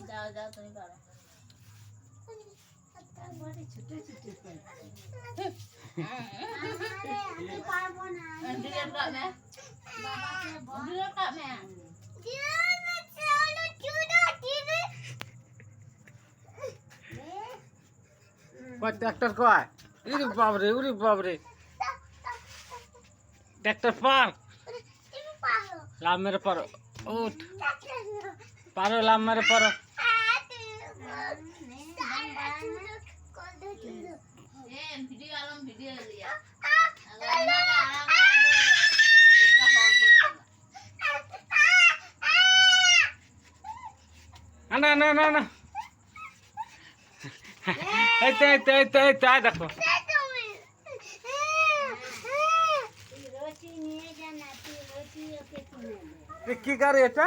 যাও যাও তুমি পারো। ট্রাক্টর কয় উরি বাবরে ট্রাক্টর পার লাভ মেরে পারো উঠ পারো লাভ মেরে পারো ভিডিও আলম ভিডিও লিয়া না না না না এই দেখো কি গাড়ি এটা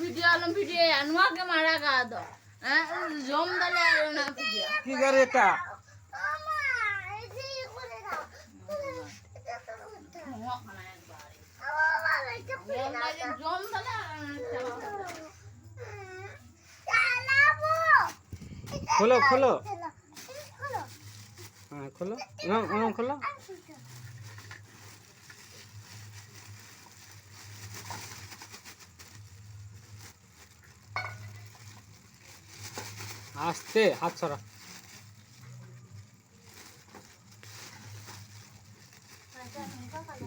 ভিডিও আলম ভিডিও আনোয়াকে মারা গা দো জম দলে না ভিডিও কি গাড়ি এটা জম দলে খোলো খোলো হ্যাঁ খোলো খোলো আস্তে হাত ছড়া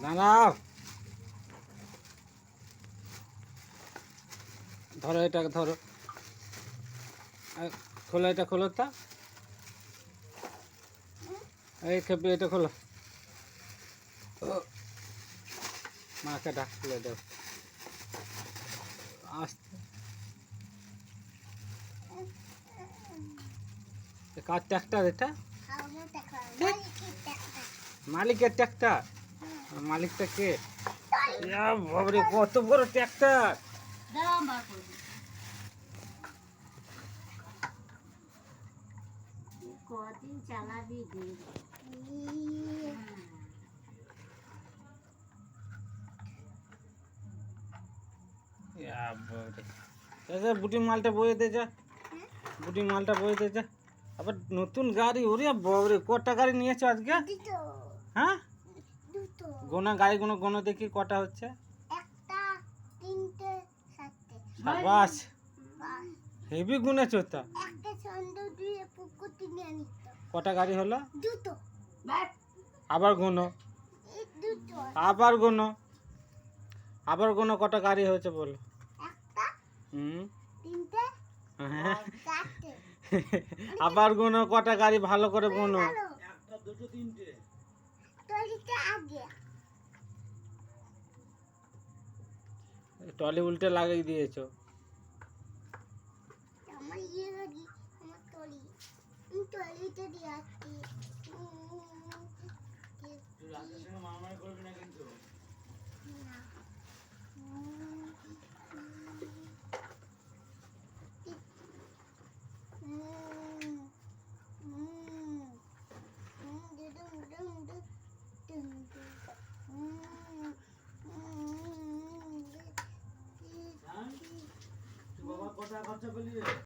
দাঁড়াও ধরো এটাকে ধরো খোলো এটা খোলো তা এই খেপি এটা খোলো মাকে ডাক খুলে দাও আস্তে কার ট্রাক্টর এটা মালিকের ট্রাক্টর মালিকটা কে বাবরে কত বড় ট্রাক্টর কদিন চালাবি বুটি মালটা বয়ে দে যা বুটি মালটা বয়ে দে যা আবার নতুন গাড়ি ওরে বাবরে কটা গাড়ি নিয়েছো আজকে হ্যাঁ গোনা গাড়ি গোনা দেখি কটা হচ্ছে সাবাস হেভি গুনেছো তো কটা গাড়ি হলো আবার গোনো আবার গোনো কটা গাড়ি হয়েছে বলো আবার গোনো কটা গাড়ি ভালো করে গোনো টলি উল্টে লাগিয়ে দিয়েছো